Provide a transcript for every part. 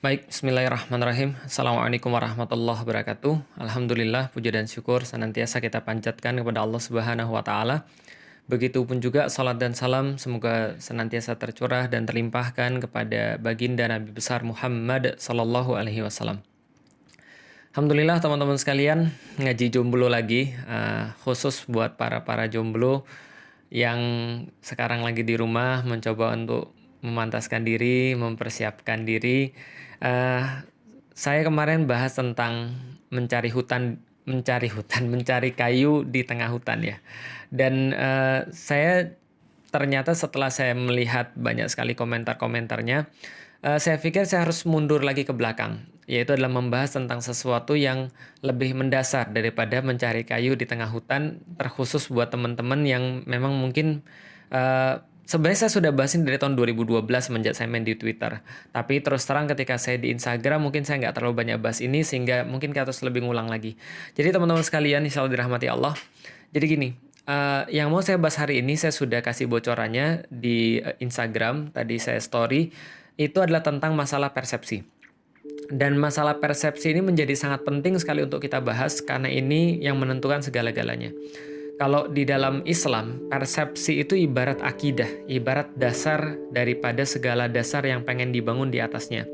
Baik, bismillahirrahmanirrahim. Assalamualaikum warahmatullahi wabarakatuh. Alhamdulillah, puja dan syukur senantiasa kita panjatkan kepada Allah Subhanahu wa Ta'ala. Begitupun juga salat dan salam semoga senantiasa tercurah dan terlimpahkan kepada baginda Nabi besar Muhammad sallallahu alaihi wasallam. Alhamdulillah teman-teman sekalian, ngaji jomblo lagi, khusus buat para jomblo yang sekarang lagi di rumah mencoba untuk memantaskan diri, mempersiapkan diri. Eh, saya kemarin bahas tentang mencari kayu di tengah hutan ya. Dan saya ternyata setelah saya melihat banyak sekali komentar-komentarnya, saya pikir saya harus mundur lagi ke belakang, yaitu adalah membahas tentang sesuatu yang lebih mendasar daripada mencari kayu di tengah hutan, terkhusus buat teman-teman yang memang mungkin sebenarnya saya sudah bahas ini dari tahun 2012 semenjak saya main di Twitter. Tapi terus terang ketika saya di Instagram mungkin saya nggak terlalu banyak bahas ini sehingga mungkin kita harus lebih ngulang lagi. Jadi teman-teman sekalian, insya Allah dirahmati Allah. Jadi gini, yang mau saya bahas hari ini saya sudah kasih bocorannya di Instagram, tadi saya story, itu adalah tentang masalah persepsi. Dan masalah persepsi ini menjadi sangat penting sekali untuk kita bahas karena ini yang menentukan segala-galanya. Kalau di dalam Islam, persepsi itu ibarat akidah, ibarat dasar daripada segala dasar yang pengen dibangun di atasnya.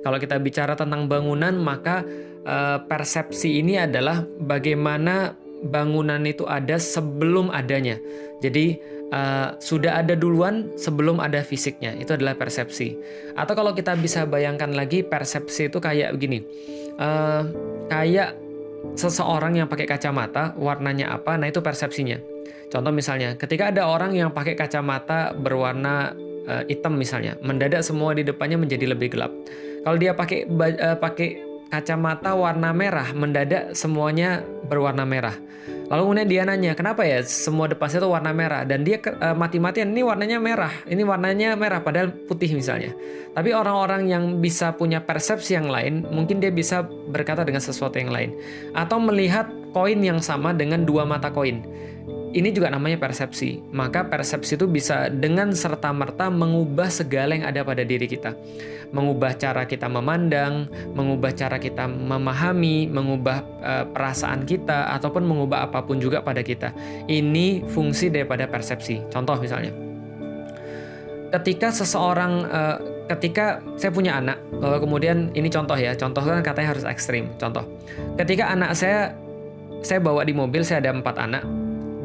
Kalau kita bicara tentang bangunan, maka persepsi ini adalah bagaimana bangunan itu ada sebelum adanya. Jadi sudah ada duluan sebelum ada fisiknya, itu adalah persepsi. Atau kalau kita bisa bayangkan lagi, persepsi itu kayak begini, kayak seseorang yang pakai kacamata, warnanya apa, nah itu persepsinya. Contoh misalnya, ketika ada orang yang pakai kacamata berwarna hitam misalnya, mendadak semua di depannya menjadi lebih gelap. Kalau dia pakai kacamata warna merah, mendadak semuanya berwarna merah. Lalu kemudian dia nanya, kenapa ya semua depannya itu warna merah? Dan dia mati-matian, ini warnanya merah, padahal putih misalnya. Tapi orang-orang yang bisa punya persepsi yang lain, mungkin dia bisa berkata dengan sesuatu yang lain. Atau melihat koin yang sama dengan dua mata koin. Ini juga namanya persepsi. Maka persepsi itu bisa dengan serta-merta mengubah segala yang ada pada diri kita. Mengubah cara kita memandang, mengubah cara kita memahami, mengubah perasaan kita, ataupun mengubah apapun juga pada kita. Ini fungsi daripada persepsi. Contoh misalnya, ketika saya punya anak, lalu kemudian ini contoh ya, contoh kan katanya harus ekstrim. Contoh, ketika anak saya bawa di mobil, saya ada 4 anak.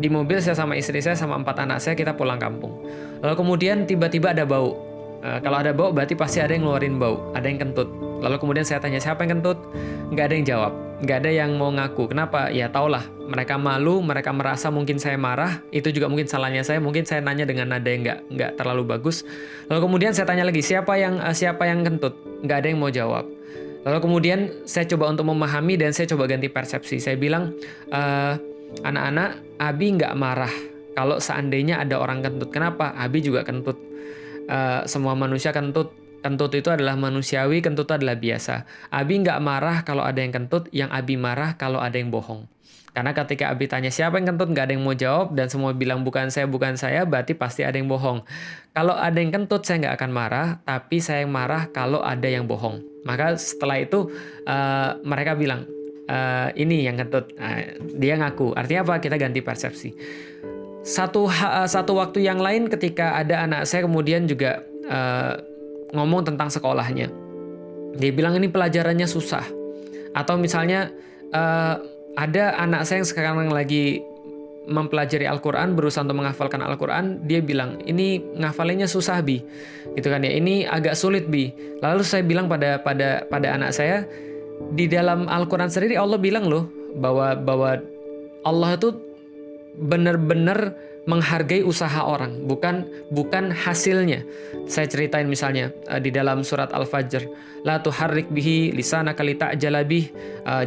Di mobil saya sama istri saya sama 4 anak saya, kita pulang kampung. Lalu kemudian tiba-tiba ada bau. Kalau ada bau berarti pasti ada yang ngeluarin bau, ada yang kentut. Lalu kemudian saya tanya siapa yang kentut? Nggak ada yang jawab, nggak ada yang mau ngaku. Kenapa? Ya taulah, mereka malu, mereka merasa mungkin saya marah. Itu juga mungkin salahnya saya. Mungkin saya nanya dengan nada yang nggak terlalu bagus. Lalu kemudian saya tanya lagi siapa yang kentut? Nggak ada yang mau jawab. Lalu kemudian saya coba untuk memahami dan saya coba ganti persepsi. Saya bilang, anak-anak, Abi nggak marah kalau seandainya ada orang kentut. Kenapa? Abi juga kentut. Semua manusia kentut. Kentut itu adalah manusiawi, kentut itu adalah biasa. Abi nggak marah kalau ada yang kentut, yang Abi marah kalau ada yang bohong. Karena ketika Abi tanya siapa yang kentut, nggak ada yang mau jawab, dan semua bilang bukan saya, berarti pasti ada yang bohong. Kalau ada yang kentut, saya nggak akan marah, tapi saya yang marah kalau ada yang bohong. Maka setelah itu mereka bilang, ini yang kentut, dia ngaku. Artinya apa? Kita ganti persepsi. Satu waktu yang lain ketika ada anak saya kemudian juga ngomong tentang sekolahnya. Dia bilang ini pelajarannya susah. Atau misalnya ada anak saya yang sekarang lagi mempelajari Al-Quran, berusaha untuk menghafalkan Al-Quran, dia bilang, ini ngafalinnya susah, Bi. Gitu kan ya, ini agak sulit, Bi. Lalu saya bilang pada anak saya, di dalam Al-Quran sendiri Allah bilang loh bahwa Allah itu benar-benar menghargai usaha orang, bukan hasilnya. Saya ceritain misalnya di dalam surat Al-Fajr, la tuharrik bihi lisanaka lita'jala bih,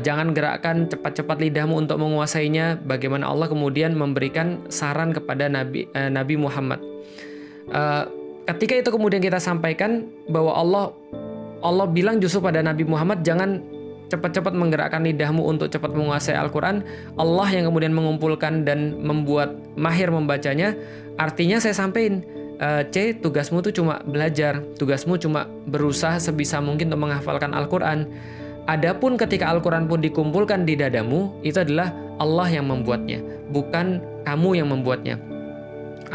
jangan gerakkan cepat-cepat lidahmu untuk menguasainya. Bagaimana Allah kemudian memberikan saran kepada Nabi Muhammad. Ketika itu kemudian kita sampaikan bahwa Allah bilang justru pada Nabi Muhammad, jangan cepat-cepat menggerakkan lidahmu untuk cepat menguasai Al-Quran. Allah yang kemudian mengumpulkan dan membuat mahir membacanya. Artinya saya sampaikan, C, tugasmu tuh cuma belajar, tugasmu cuma berusaha sebisa mungkin untuk menghafalkan Al-Quran. Adapun ketika Al-Quran pun dikumpulkan di dadamu, itu adalah Allah yang membuatnya, bukan kamu yang membuatnya.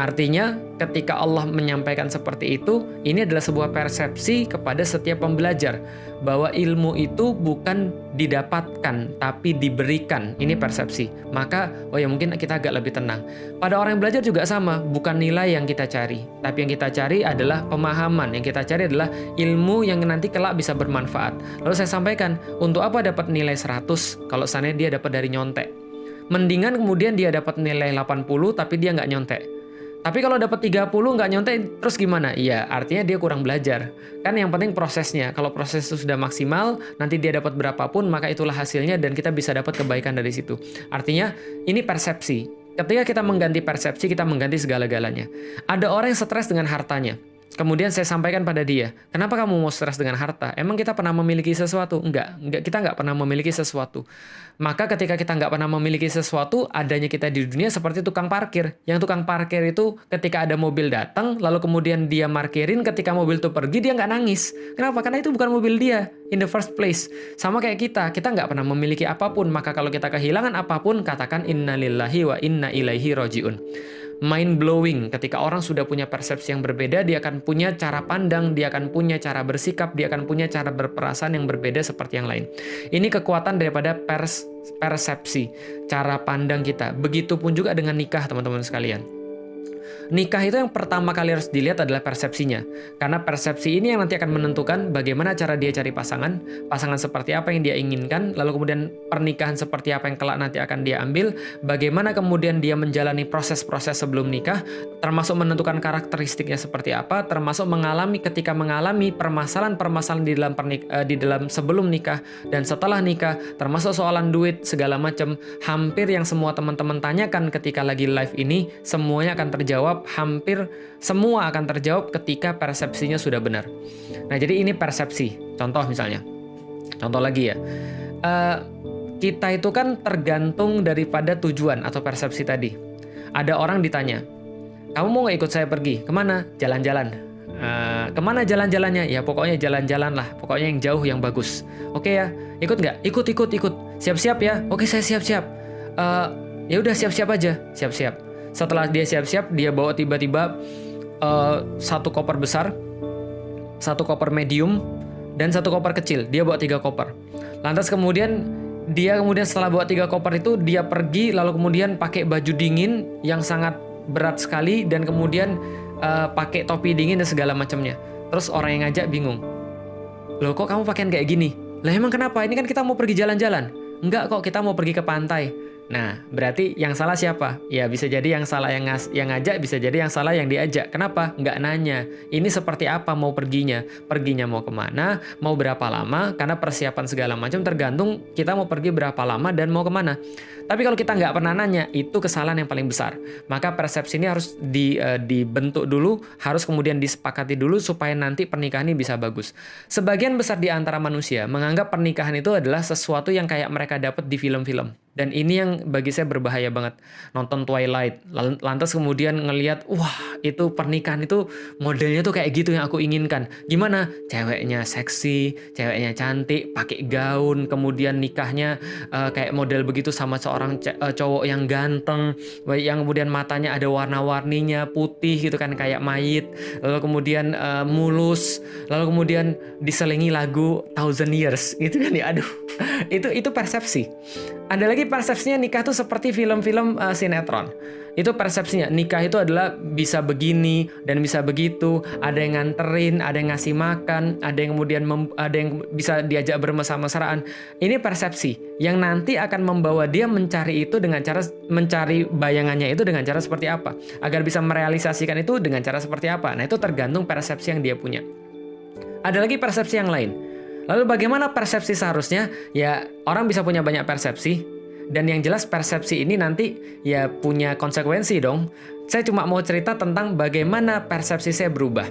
Artinya, ketika Allah menyampaikan seperti itu, ini adalah sebuah persepsi kepada setiap pembelajar bahwa ilmu itu bukan didapatkan, tapi diberikan. Ini persepsi. Maka, oh ya mungkin kita agak lebih tenang. Pada orang yang belajar juga sama, bukan nilai yang kita cari, tapi yang kita cari adalah pemahaman. Yang kita cari adalah ilmu yang nanti kelak bisa bermanfaat. Lalu saya sampaikan, untuk apa dapat nilai 100 kalau seandainya dia dapat dari nyontek? Mendingan kemudian dia dapat nilai 80 tapi dia nggak nyontek. Tapi kalau dapat 30 nggak nyontek, terus gimana? Iya, artinya dia kurang belajar. Kan yang penting prosesnya. Kalau proses itu sudah maksimal, nanti dia dapat berapapun, maka itulah hasilnya dan kita bisa dapat kebaikan dari situ. Artinya, ini persepsi. Ketika kita mengganti persepsi, kita mengganti segala-galanya. Ada orang yang stres dengan hartanya. Kemudian saya sampaikan pada dia, kenapa kamu mau stres dengan harta? Emang kita pernah memiliki sesuatu? Enggak, kita nggak pernah memiliki sesuatu. Maka ketika kita nggak pernah memiliki sesuatu, adanya kita di dunia seperti tukang parkir. Yang tukang parkir itu ketika ada mobil datang, lalu kemudian dia markirin, ketika mobil itu pergi, dia nggak nangis. Kenapa? Karena itu bukan mobil dia, in the first place. Sama kayak kita nggak pernah memiliki apapun, maka kalau kita kehilangan apapun, katakan innalillahi wa inna ilaihi roji'un. Mind blowing, ketika orang sudah punya persepsi yang berbeda, dia akan punya cara pandang, dia akan punya cara bersikap, dia akan punya cara berperasaan yang berbeda seperti yang lain. Ini kekuatan daripada persepsi, cara pandang kita. Begitupun juga dengan nikah, teman-teman sekalian. Nikah itu yang pertama kali harus dilihat adalah persepsinya. Karena persepsi ini yang nanti akan menentukan bagaimana cara dia cari pasangan, pasangan seperti apa yang dia inginkan, lalu kemudian pernikahan seperti apa yang kelak nanti akan dia ambil, bagaimana kemudian dia menjalani proses-proses sebelum nikah, termasuk menentukan karakteristiknya seperti apa, termasuk ketika mengalami permasalahan-permasalahan di dalam sebelum nikah dan setelah nikah, termasuk soalan duit, segala macam. Hampir yang semua teman-teman tanyakan ketika lagi live ini, semuanya akan terjawab, hampir semua akan terjawab ketika persepsinya sudah benar. Nah, jadi ini persepsi. Contoh misalnya. Contoh lagi ya. Kita itu kan tergantung daripada tujuan atau persepsi tadi. Ada orang ditanya, kamu mau nggak ikut saya pergi? Kemana? Jalan-jalan. Kemana jalan-jalannya? Ya pokoknya jalan-jalan lah. Pokoknya yang jauh, yang bagus. Oke ya, ikut nggak? Ikut. Siap-siap ya? Oke, saya siap-siap. Ya udah siap-siap aja. Siap-siap. Setelah dia siap-siap, dia bawa tiba-tiba satu koper besar, satu koper medium, dan satu koper kecil. Dia bawa 3 koper. Lantas kemudian setelah bawa 3 koper itu, dia pergi lalu kemudian pakai baju dingin yang sangat berat sekali dan kemudian pakai topi dingin dan segala macamnya. Terus orang yang ngajak bingung. Loh, kok kamu pakaian kayak gini? Lah emang kenapa? Ini kan kita mau pergi jalan-jalan. Enggak kok, kita mau pergi ke pantai. Nah, berarti yang salah siapa? Ya, bisa jadi yang salah yang ngajak, bisa jadi yang salah yang diajak. Kenapa? Nggak nanya. Ini seperti apa mau perginya? Perginya mau kemana? Mau berapa lama? Karena persiapan segala macam tergantung kita mau pergi berapa lama dan mau kemana. Tapi kalau kita nggak pernah nanya, itu kesalahan yang paling besar. Maka persepsi ini harus dibentuk dulu, harus kemudian disepakati dulu supaya nanti pernikahan ini bisa bagus. Sebagian besar di antara manusia menganggap pernikahan itu adalah sesuatu yang kayak mereka dapat di film-film. Dan ini yang bagi saya berbahaya banget. Nonton Twilight, lantas kemudian ngelihat, wah itu pernikahan itu modelnya tuh kayak gitu yang aku inginkan. Gimana? Ceweknya seksi, ceweknya cantik, pakai gaun, kemudian nikahnya kayak model begitu sama seorang cowok yang ganteng, yang kemudian matanya ada warna-warninya, putih gitu kan kayak mayit, lalu kemudian mulus, lalu kemudian diselingi lagu Thousand Years gitu kan ya. Aduh, itu persepsi. Ada lagi persepsinya nikah tuh seperti film-film sinetron. Itu persepsinya, nikah itu adalah bisa begini dan bisa begitu. Ada yang nganterin, ada yang ngasih makan, ada yang kemudian ada yang bisa diajak bermesra-mesraan. Ini persepsi yang nanti akan membawa dia mencari itu dengan cara mencari bayangannya itu dengan cara seperti apa, agar bisa merealisasikan itu dengan cara seperti apa. Nah, itu tergantung persepsi yang dia punya. Ada lagi persepsi yang lain. Lalu bagaimana persepsi seharusnya? Ya, orang bisa punya banyak persepsi, dan yang jelas persepsi ini nanti ya punya konsekuensi dong. Saya cuma mau cerita tentang bagaimana persepsi saya berubah.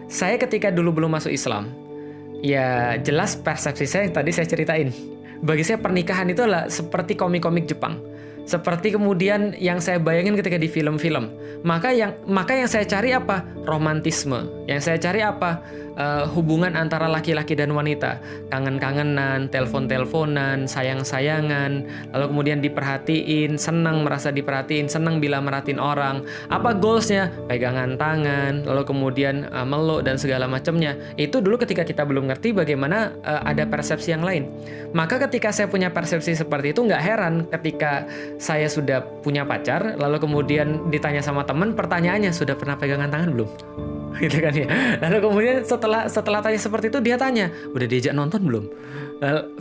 Saya ketika dulu belum masuk Islam, ya jelas persepsi saya yang tadi saya ceritain. Bagi saya pernikahan itu adalah seperti komik-komik Jepang. seperti kemudian yang saya bayangin ketika di film-film. Maka yang saya cari apa? Romantisme. Yang saya cari apa? Hubungan antara laki-laki dan wanita, kangen-kangenan, telepon-teleponan, sayang-sayangan, lalu kemudian diperhatiin, senang merasa diperhatiin, senang bila merhatiin orang. Apa goalsnya? Pegangan tangan, lalu kemudian meluk dan segala macamnya. Itu dulu ketika kita belum ngerti bagaimana ada persepsi yang lain. Maka ketika saya punya persepsi seperti itu, nggak heran ketika saya sudah punya pacar, lalu kemudian ditanya sama teman, pertanyaannya, sudah pernah pegangan tangan belum? Gitu kan ya. Lalu kemudian setelah tanya seperti itu, dia tanya, udah diajak nonton belum?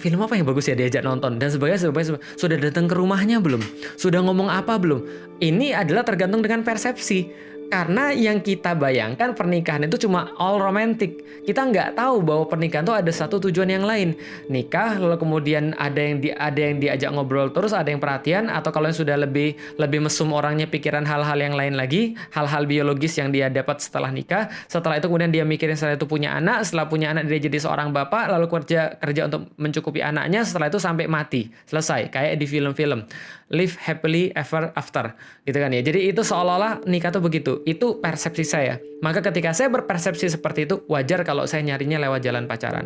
Film apa yang bagus ya diajak nonton? Dan sebagainya. Sudah datang ke rumahnya belum? Sudah ngomong apa belum? Ini adalah tergantung dengan persepsi. Karena yang kita bayangkan pernikahan itu cuma all romantic. Kita nggak tahu bahwa pernikahan itu ada satu tujuan yang lain. Nikah, lalu kemudian ada yang diajak ngobrol terus, ada yang perhatian, atau kalau yang sudah lebih mesum orangnya pikiran hal-hal yang lain lagi, hal-hal biologis yang dia dapat setelah nikah. Setelah itu kemudian dia mikirin setelah itu punya anak, setelah punya anak dia jadi seorang bapak, lalu kerja untuk mencukupi anaknya, setelah itu sampai mati. Selesai, kayak di film-film. Live happily ever after, gitu kan ya. Jadi itu seolah-olah nikah tuh begitu. Itu persepsi saya. Maka ketika saya berpersepsi seperti itu, wajar kalau saya nyarinya lewat jalan pacaran.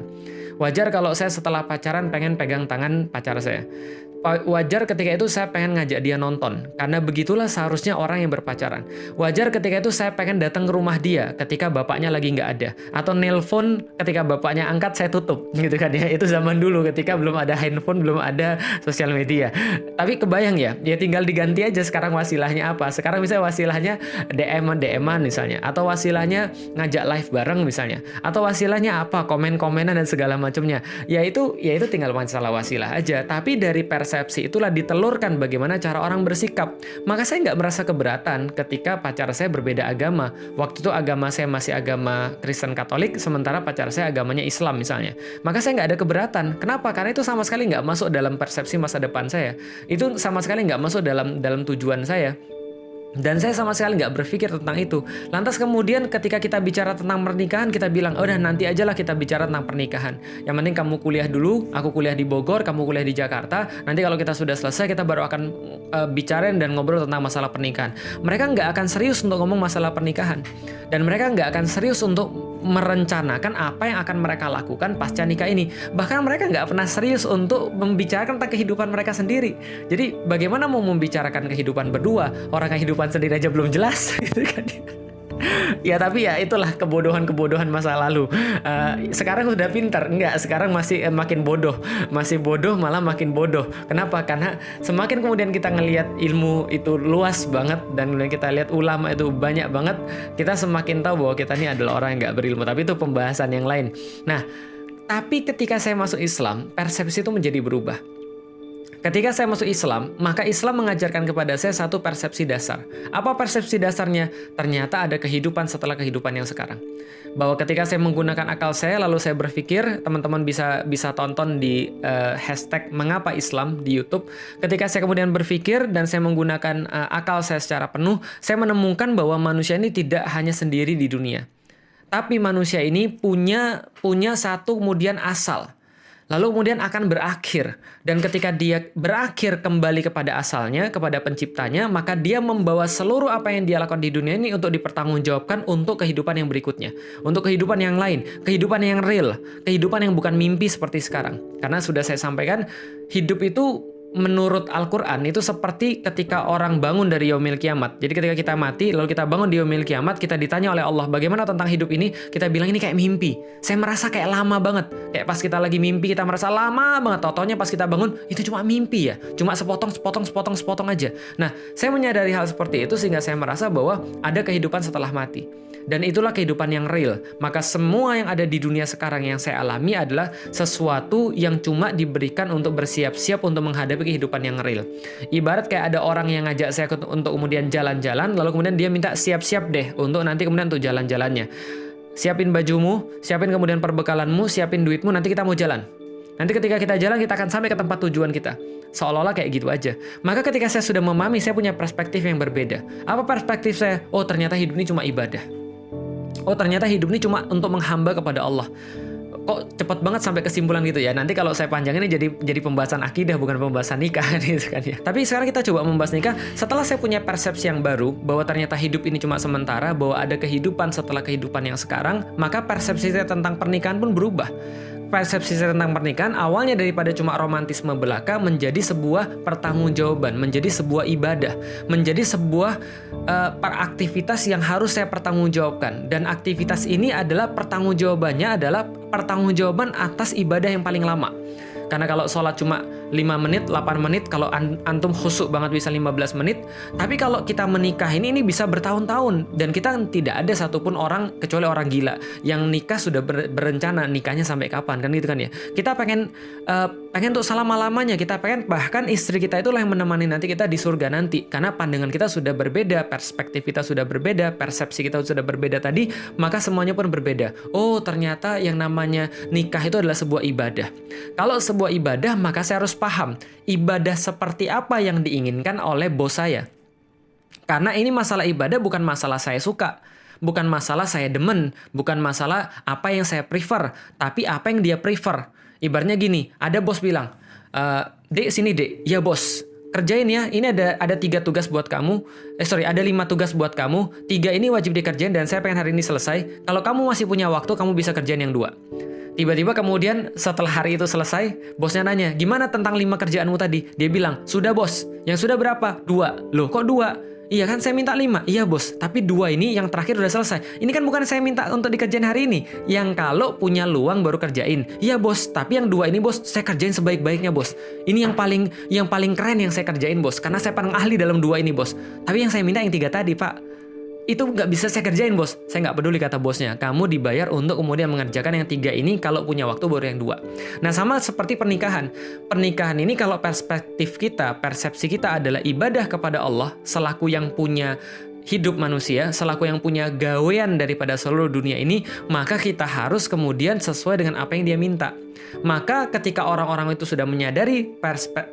Wajar kalau saya setelah pacaran pengen pegang tangan pacar saya. Wajar ketika itu saya pengen ngajak dia nonton, karena begitulah seharusnya orang yang berpacaran. Wajar ketika itu saya pengen datang ke rumah dia ketika bapaknya lagi nggak ada, atau nelpon ketika bapaknya angkat saya tutup, gitu kan ya. Itu zaman dulu ketika belum ada handphone, belum ada sosial media. Tapi kebayang ya tinggal diganti aja sekarang wasilahnya apa. Sekarang misalnya wasilahnya DM-an misalnya, atau wasilahnya ngajak live bareng misalnya, atau wasilahnya apa, komen-komenan dan segala macamnya. Ya itu tinggal masalah wasilah aja. Tapi dari persepsi itulah ditelurkan bagaimana cara orang bersikap. Maka saya nggak merasa keberatan ketika pacar saya berbeda agama. Waktu itu agama saya masih agama Kristen Katolik, sementara pacar saya agamanya Islam misalnya. Maka saya nggak ada keberatan. Kenapa? Karena itu sama sekali nggak masuk dalam persepsi masa depan saya. Itu sama sekali nggak masuk dalam tujuan saya. Dan saya sama sekali nggak berpikir tentang itu. Lantas kemudian ketika kita bicara tentang pernikahan, kita bilang, udah nanti aja lah kita bicara tentang pernikahan. Yang penting kamu kuliah dulu, aku kuliah di Bogor, kamu kuliah di Jakarta. Nanti kalau kita sudah selesai, kita baru akan bicarain dan ngobrol tentang masalah pernikahan. Mereka nggak akan serius untuk ngomong masalah pernikahan. Dan mereka nggak akan serius untuk merencanakan apa yang akan mereka lakukan pasca nikah ini. Bahkan mereka nggak pernah serius untuk membicarakan tentang kehidupan mereka sendiri. Jadi bagaimana mau membicarakan kehidupan berdua? Orang kehidupan sendiri aja belum jelas, gitu kan? Ya tapi ya itulah kebodohan masa lalu. Sekarang udah pintar, enggak? Sekarang masih makin bodoh, masih bodoh malah makin bodoh. Kenapa? Karena semakin kemudian kita ngelihat ilmu itu luas banget dan kemudian kita lihat ulama itu banyak banget, kita semakin tahu bahwa kita ini adalah orang yang nggak berilmu. Tapi itu pembahasan yang lain. Nah, tapi ketika saya masuk Islam, persepsi itu menjadi berubah. Ketika saya masuk Islam, maka Islam mengajarkan kepada saya satu persepsi dasar. Apa persepsi dasarnya? Ternyata ada kehidupan setelah kehidupan yang sekarang. Bahwa ketika saya menggunakan akal saya, lalu saya berpikir, teman-teman bisa tonton di hashtag Mengapa Islam di YouTube. Ketika saya kemudian berpikir dan saya menggunakan akal saya secara penuh, saya menemukan bahwa manusia ini tidak hanya sendiri di dunia. Tapi manusia ini punya satu kemudian asal. Lalu kemudian akan berakhir. Dan ketika dia berakhir kembali kepada asalnya, kepada penciptanya, maka dia membawa seluruh apa yang dia lakukan di dunia ini untuk dipertanggungjawabkan untuk kehidupan yang berikutnya. Untuk kehidupan yang lain, kehidupan yang real, kehidupan yang bukan mimpi seperti sekarang. Karena sudah saya sampaikan, hidup itu menurut Al-Quran itu seperti ketika orang bangun dari yaumil kiamat. Jadi ketika kita mati, lalu kita bangun di yaumil kiamat, kita ditanya oleh Allah, bagaimana tentang hidup ini? Kita bilang ini kayak mimpi. Saya merasa kayak lama banget. Kayak pas kita lagi mimpi, kita merasa lama banget. Tau-taunya pas kita bangun, itu cuma mimpi ya. Cuma sepotong aja. Nah, saya menyadari hal seperti itu sehingga saya merasa bahwa ada kehidupan setelah mati. Dan itulah kehidupan yang real. Maka semua yang ada di dunia sekarang yang saya alami adalah sesuatu yang cuma diberikan untuk bersiap-siap untuk menghadapi kehidupan yang real. Ibarat kayak ada orang yang ngajak saya untuk kemudian jalan-jalan, lalu kemudian dia minta siap-siap deh untuk nanti kemudian untuk jalan-jalannya. Siapin bajumu, siapin kemudian perbekalanmu, siapin duitmu, nanti kita mau jalan. Nanti ketika kita jalan, kita akan sampai ke tempat tujuan kita. Seolah-olah kayak gitu aja. Maka ketika saya sudah memahami, saya punya perspektif yang berbeda. Apa perspektif saya? Oh, ternyata hidup ini cuma ibadah. Oh, ternyata hidup ini cuma untuk menghamba kepada Allah. kok cepet banget sampai kesimpulan gitu ya. Nanti kalau saya panjangin ini jadi pembahasan akidah, bukan pembahasan nikah gitu kan ya. Tapi sekarang kita coba membahas nikah. Setelah saya punya persepsi yang baru bahwa ternyata hidup ini cuma sementara, bahwa ada kehidupan setelah kehidupan yang sekarang, maka persepsi saya tentang pernikahan pun berubah. Persepsi saya tentang pernikahan awalnya daripada cuma romantisme belaka menjadi sebuah pertanggungjawaban, menjadi sebuah ibadah, menjadi sebuah aktivitas yang harus saya pertanggungjawabkan. Dan aktivitas ini adalah pertanggungjawabannya adalah pertanggungjawaban atas ibadah yang paling lama. Karena kalau sholat cuma 5 menit, 8 menit, kalau antum khusyuk banget bisa 15 menit. Tapi kalau kita menikah ini bisa bertahun-tahun. Dan kita tidak ada satupun orang, kecuali orang gila, yang nikah sudah berencana nikahnya sampai kapan, kan gitu kan ya. Kita pengen untuk selama-lamanya, kita pengen bahkan istri kita itulah yang menemani nanti kita di surga nanti. Karena pandangan kita sudah berbeda, perspektif kita sudah berbeda, persepsi kita sudah berbeda tadi, maka semuanya pun berbeda. Oh, ternyata yang namanya nikah itu adalah sebuah ibadah. Kalau sebuah ibadah, maka saya harus paham ibadah seperti apa yang diinginkan oleh bos saya. Karena ini masalah ibadah bukan masalah saya suka, bukan masalah saya demen, bukan masalah apa yang saya prefer, tapi apa yang dia prefer. Ibaratnya gini, ada bos bilang, Dek sini dek, ya bos, kerjain ya, ini ada 3 tugas buat kamu, ada 5 tugas buat kamu, 3 ini wajib dikerjain dan saya pengen hari ini selesai. Kalau kamu masih punya waktu, kamu bisa kerjain yang 2. Tiba-tiba kemudian setelah hari itu selesai, bosnya nanya, gimana tentang 5 kerjaanmu tadi? Dia bilang, sudah bos. Yang sudah berapa? 2. Loh kok 2? Iya kan saya minta 5. Iya bos, tapi 2 ini yang terakhir udah selesai. Ini kan bukan saya minta untuk dikerjain hari ini. Yang kalau punya luang baru kerjain. Iya bos, tapi yang 2 ini bos, saya kerjain sebaik-baiknya bos. Ini yang paling keren yang saya kerjain bos. Karena saya paling ahli dalam 2 ini bos. Tapi yang saya minta yang 3 tadi pak, itu nggak bisa saya kerjain bos. Saya nggak peduli kata bosnya. Kamu dibayar untuk kemudian mengerjakan yang 3 ini, kalau punya waktu baru yang 2. Nah sama seperti pernikahan. Pernikahan ini kalau perspektif kita, persepsi kita adalah ibadah kepada Allah selaku yang punya hidup manusia, selaku yang punya gawean daripada seluruh dunia ini, maka kita harus kemudian sesuai dengan apa yang dia minta. Maka ketika orang-orang itu sudah menyadari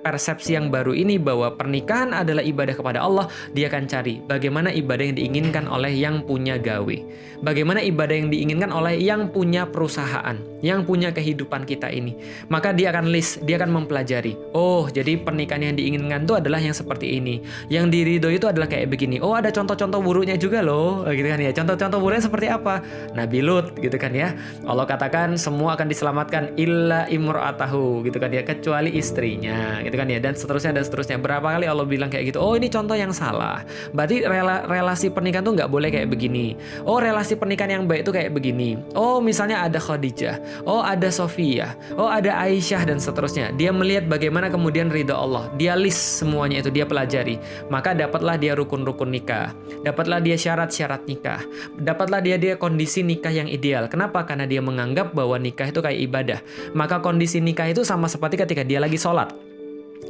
persepsi yang baru ini bahwa pernikahan adalah ibadah kepada Allah, dia akan cari bagaimana ibadah yang diinginkan oleh yang punya gawe. Bagaimana ibadah yang diinginkan oleh yang punya perusahaan, yang punya kehidupan kita ini. Maka dia akan list, dia akan mempelajari. Oh, jadi pernikahan yang diinginkan itu adalah yang seperti ini. Yang diridhoi itu adalah kayak begini. Oh, ada contoh-contoh buruknya juga loh, gitu kan ya. Contoh-contoh buruknya seperti apa? Nabi Lut, gitu kan ya. Allah katakan semua akan diselamatkan illa imra'atahu, gitu kan ya, kecuali istrinya, gitu kan ya, dan seterusnya dan seterusnya. Berapa kali Allah bilang kayak gitu? Oh, ini contoh yang salah. Berarti relasi pernikahan tuh nggak boleh kayak begini. Oh, relasi pernikahan yang baik itu kayak begini. Oh, misalnya ada Khadijah, oh ada Sofia, oh ada Aisyah dan seterusnya. Dia melihat bagaimana kemudian ridha Allah. Dia list semuanya itu, dia pelajari. Maka dapatlah dia rukun-rukun nikah, dapatlah dia syarat-syarat nikah, dapatlah dia kondisi nikah yang ideal. Kenapa? Karena dia menganggap bahwa nikah itu kayak ibadah. Maka kondisi nikah itu sama seperti ketika dia lagi sholat.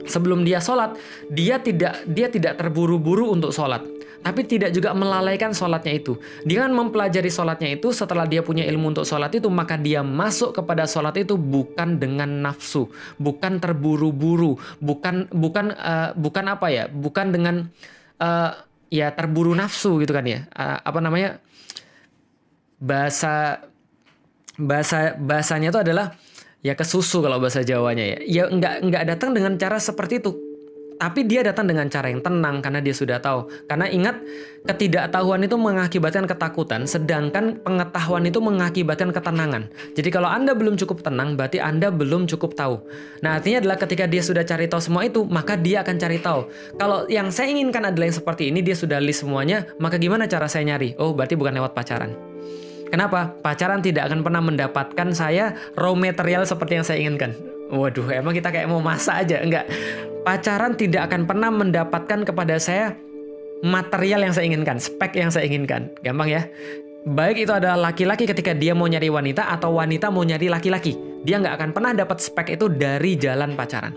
Sebelum dia sholat, dia tidak terburu-buru untuk sholat, tapi tidak juga melalaikan sholatnya itu. Dia kan mempelajari sholatnya itu. Setelah dia punya ilmu untuk sholat itu, maka dia masuk kepada sholat itu bukan dengan nafsu, bukan terburu-buru, bukan apa ya, bukan dengan ya terburu nafsu gitu kan ya. Bahasanya itu adalah ya kesusu kalau bahasa Jawanya ya. Ya enggak datang dengan cara seperti itu. Tapi dia datang dengan cara yang tenang karena dia sudah tahu. Karena ingat, ketidaktahuan itu mengakibatkan ketakutan, sedangkan pengetahuan itu mengakibatkan ketenangan. Jadi kalau Anda belum cukup tenang, berarti Anda belum cukup tahu. Nah, artinya adalah ketika dia sudah cari tahu semua itu, maka dia akan cari tahu. Kalau yang saya inginkan adalah yang seperti ini, dia sudah list semuanya, maka gimana cara saya nyari? Oh, berarti bukan lewat pacaran. Kenapa? Pacaran tidak akan pernah mendapatkan saya raw material seperti yang saya inginkan. Waduh, emang kita kayak mau masak aja? Enggak. Pacaran tidak akan pernah mendapatkan kepada saya material yang saya inginkan, spek yang saya inginkan. Gampang ya? Baik itu adalah laki-laki ketika dia mau nyari wanita atau wanita mau nyari laki-laki. Dia nggak akan pernah dapat spek itu dari jalan pacaran.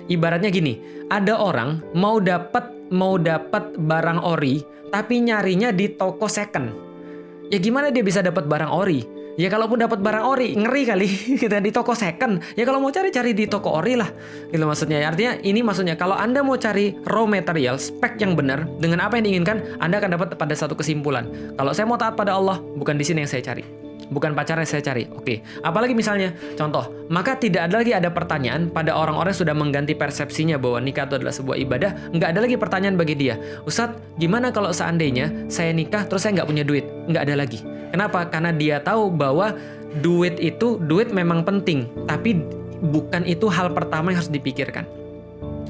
Ibaratnya gini, ada orang mau dapat barang ori, tapi nyarinya di toko second. Ya gimana dia bisa dapat barang ori? Ya kalaupun dapat barang ori, ngeri kali kita di toko second. Ya kalau mau cari di toko ori lah. Gitu maksudnya. Artinya ini maksudnya kalau Anda mau cari raw material, spek yang benar dengan apa yang diinginkan, Anda akan dapat pada satu kesimpulan. Kalau saya mau taat pada Allah, bukan di sini yang saya cari. bukan pacar yang saya cari. Oke. Apalagi misalnya, contoh, maka tidak ada lagi ada pertanyaan pada orang-orang yang sudah mengganti persepsinya bahwa nikah itu adalah sebuah ibadah. Nggak ada lagi pertanyaan bagi dia. Ustadz, gimana kalau seandainya saya nikah terus saya nggak punya duit? Nggak ada lagi. Kenapa? Karena dia tahu bahwa duit memang penting, tapi bukan itu hal pertama yang harus dipikirkan.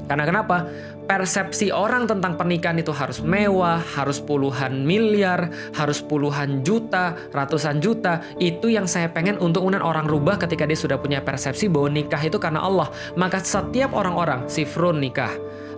Karena kenapa? Persepsi orang tentang pernikahan itu harus mewah, harus puluhan miliar, harus puluhan juta, ratusan juta. Itu yang saya pengen untuk kemudian orang rubah ketika dia sudah punya persepsi bahwa nikah itu karena Allah. Maka setiap orang-orang, Sifrun nikah,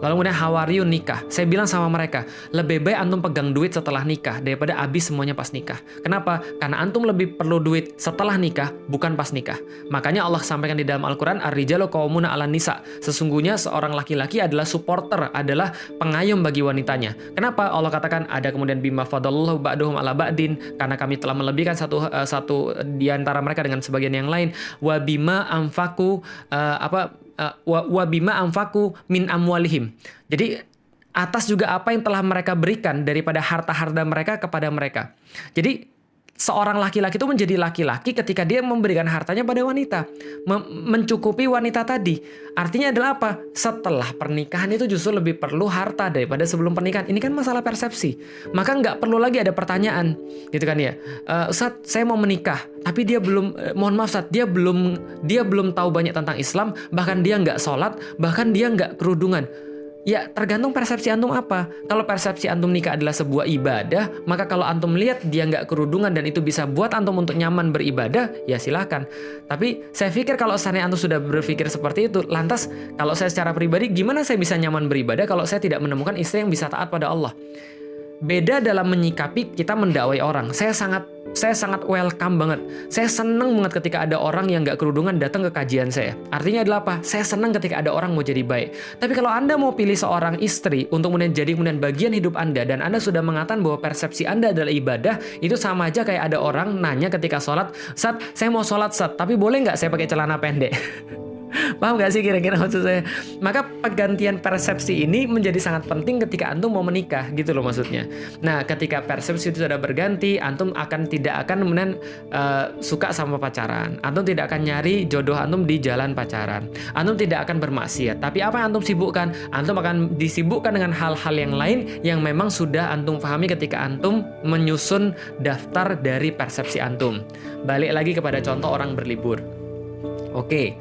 lalu kemudian Hawariyun nikah. Saya bilang sama mereka, lebih baik antum pegang duit setelah nikah daripada habis semuanya pas nikah. Kenapa? Karena antum lebih perlu duit setelah nikah, bukan pas nikah. Makanya Allah sampaikan di dalam Al-Quran, Ar-rijalu qawwamuna 'alan nisa. Sesungguhnya seorang laki-laki adalah supporter, adalah pengayom bagi wanitanya. Kenapa? Allah katakan ada kemudian bima fadallahu ba'duhum 'ala ba'din, karena kami telah melebihkan satu di antara mereka dengan sebagian yang lain. Wa bima anfaku wa bima anfaku min amwalihim. Jadi atas juga apa yang telah mereka berikan daripada harta-harta mereka kepada mereka. Jadi seorang laki-laki itu menjadi laki-laki ketika dia memberikan hartanya pada wanita, mencukupi wanita tadi. Artinya adalah apa? Setelah pernikahan itu justru lebih perlu harta daripada sebelum pernikahan. Ini kan masalah persepsi. Maka nggak perlu lagi ada pertanyaan, gitu kan ya. Ustadz, saya mau menikah, tapi dia belum, mohon maaf Ustadz, dia belum tahu banyak tentang Islam, bahkan dia nggak sholat, bahkan dia nggak kerudungan. Ya, tergantung persepsi antum apa. Kalau persepsi antum nikah adalah sebuah ibadah, maka kalau antum lihat dia nggak kerudungan dan itu bisa buat antum untuk nyaman beribadah, ya silahkan. Tapi saya pikir kalau seandainya antum sudah berpikir seperti itu, lantas kalau saya secara pribadi, gimana saya bisa nyaman beribadah kalau saya tidak menemukan istri yang bisa taat pada Allah? Beda dalam menyikapi kita mendakwai orang. Saya sangat welcome banget. Saya senang banget ketika ada orang yang nggak kerudungan datang ke kajian saya. Artinya adalah apa? Saya senang ketika ada orang mau jadi baik. Tapi kalau Anda mau pilih seorang istri untuk kemudian bagian hidup Anda, dan Anda sudah mengatakan bahwa persepsi Anda adalah ibadah, itu sama aja kayak ada orang nanya ketika sholat, Ustadz, saya mau sholat Ustadz, tapi boleh nggak saya pakai celana pendek? Paham gak sih kira-kira maksud saya? Maka pergantian persepsi ini menjadi sangat penting ketika antum mau menikah, gitu loh maksudnya. Nah, ketika persepsi itu sudah berganti, antum tidak akan kemudian suka sama pacaran. Antum tidak akan nyari jodoh antum di jalan pacaran. Antum tidak akan bermaksiat. Tapi apa yang antum sibukkan? Antum akan disibukkan dengan hal-hal yang lain yang memang sudah antum pahami ketika antum menyusun daftar dari persepsi antum. Balik lagi kepada contoh orang berlibur. Oke.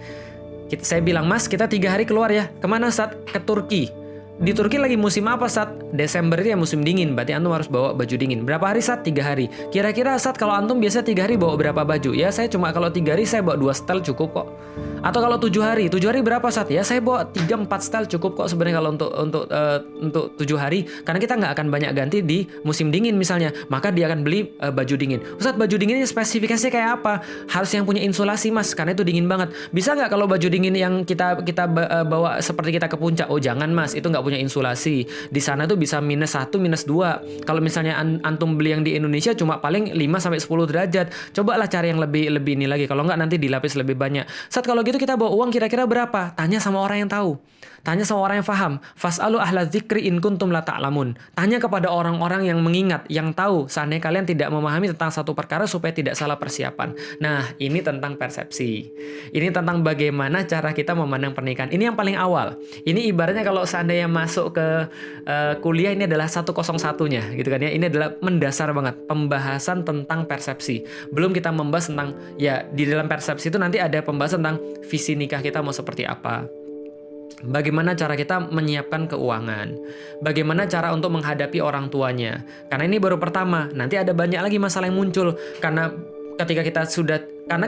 Saya bilang, Mas, kita 3 hari keluar ya. Kemana, Ustadz? Ke Turki. Di Turki lagi musim apa, Ustadz? Desember itu ya musim dingin. Berarti antum harus bawa baju dingin. Berapa hari, Ustadz? 3 hari. Kira-kira, Ustadz, kalau antum biasa 3 hari bawa berapa baju? Ya, saya cuma kalau 3 hari saya bawa 2 setel cukup kok. Atau kalau 7 hari berapa, Ustadz? Ya, saya bawa 3-4 setel cukup kok sebenarnya kalau untuk 7 hari. Karena kita nggak akan banyak ganti di musim dingin misalnya. Maka dia akan beli baju dingin. Ustadz, baju dinginnya spesifikasinya kayak apa? Harus yang punya insulasi, Mas, karena itu dingin banget. Bisa nggak kalau baju dingin yang kita bawa seperti kita ke puncak? Oh, jangan, Mas, itu nggak punya insulasi. Di sana tuh bisa -1, -2. Kalau misalnya antum beli yang di Indonesia cuma paling 5-10 derajat. Cobalah cari yang lebih ini lagi. Kalau nggak nanti dilapis lebih banyak. Saat kalau gitu kita bawa uang kira-kira berapa? Tanya sama orang yang tahu. Tanya sama orang yang paham. Fas'alu ahla dzikri in kuntum la ta'lamun. Tanya kepada orang-orang yang mengingat, yang tahu seandainya kalian tidak memahami tentang satu perkara supaya tidak salah persiapan. Nah, ini tentang persepsi. Ini tentang bagaimana cara kita memandang pernikahan. Ini yang paling awal. Ini ibaratnya kalau seandainya masuk ke kuliah, ini adalah 101-nya gitu kan ya. Ini adalah mendasar banget pembahasan tentang persepsi. Belum kita membahas tentang, ya di dalam persepsi itu nanti ada pembahasan tentang visi nikah kita mau seperti apa. Bagaimana cara kita menyiapkan keuangan? Bagaimana cara untuk menghadapi orang tuanya? Karena ini baru pertama, nanti ada banyak lagi masalah yang muncul. Karena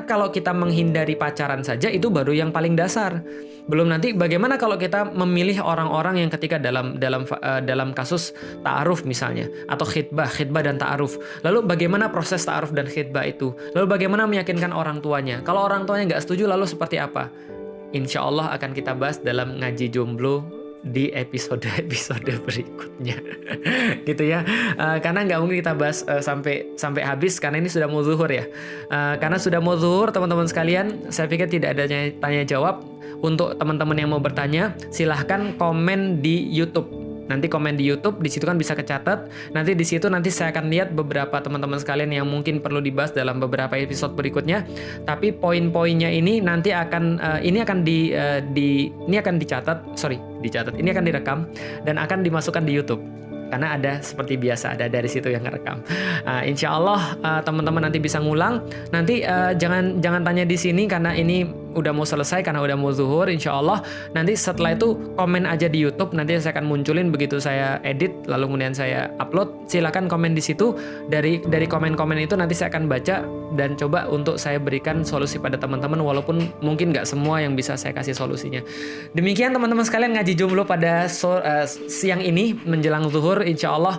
kalau kita menghindari pacaran saja itu baru yang paling dasar. Belum nanti bagaimana kalau kita memilih orang-orang yang ketika dalam kasus ta'aruf misalnya, atau khitbah dan ta'aruf. Lalu bagaimana proses ta'aruf dan khitbah itu? Lalu bagaimana meyakinkan orang tuanya? Kalau orang tuanya nggak setuju, lalu seperti apa? Insya Allah akan kita bahas dalam ngaji jomblo di episode berikutnya. Gitu ya. Karena nggak mungkin kita bahas sampai habis karena ini sudah mau zuhur ya. Karena sudah mau zuhur teman-teman sekalian, saya pikir tidak ada tanya jawab. Untuk teman-teman yang mau bertanya, silahkan komen di YouTube. Nanti komen di YouTube, di situ kan bisa kecatat. Nanti di situ saya akan lihat beberapa teman-teman sekalian yang mungkin perlu dibahas dalam beberapa episode berikutnya. Tapi poin-poinnya ini nanti akan ini akan ini akan direkam dan akan dimasukkan di YouTube. Karena ada seperti biasa, ada dari situ yang ngerekam. Insya Allah teman-teman nanti bisa ngulang. Nanti jangan tanya di sini karena ini udah mau selesai, karena udah mau zuhur. Insya Allah nanti setelah itu komen aja di YouTube. Nanti saya akan munculin begitu saya edit, lalu kemudian saya upload. Silakan komen di situ. Dari komen-komen itu nanti saya akan baca dan coba untuk saya berikan solusi pada teman-teman, walaupun mungkin nggak semua yang bisa saya kasih solusinya. Demikian teman-teman sekalian ngaji jomblo pada siang ini menjelang zuhur. Insya Allah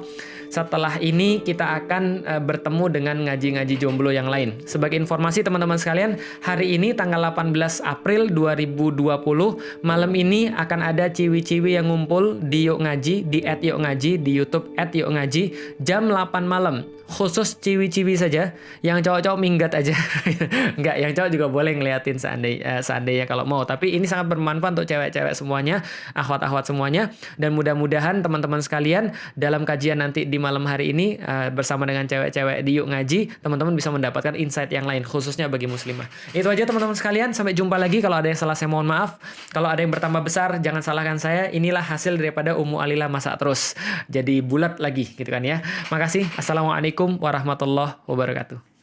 setelah ini kita akan bertemu dengan ngaji-ngaji jomblo yang lain. Sebagai informasi teman-teman sekalian, hari ini tanggal 18 April 2020, malam ini akan ada ciwi-ciwi yang ngumpul di Yuk Ngaji, di @yukngaji, di YouTube @yukngaji, jam 8 malam. Khusus ciwi-ciwi saja, yang cowok-cowok minggat aja. Enggak, yang cowok juga boleh ngeliatin seandainya kalau mau. Tapi ini sangat bermanfaat untuk cewek-cewek semuanya, akhwat-akhwat semuanya. Dan mudah-mudahan teman-teman sekalian dalam kajian nanti di malam hari ini bersama dengan cewek-cewek di Yuk Ngaji, teman-teman bisa mendapatkan insight yang lain khususnya bagi muslimah. Itu aja teman-teman sekalian, sampai jumpa lagi. Kalau ada yang salah saya mohon maaf. Kalau ada yang bertambah besar jangan salahkan saya. Inilah hasil daripada Ummu Alila masak terus. Jadi bulat lagi gitu kan ya. Makasih. Assalamualaikum warahmatullahi wabarakatuh.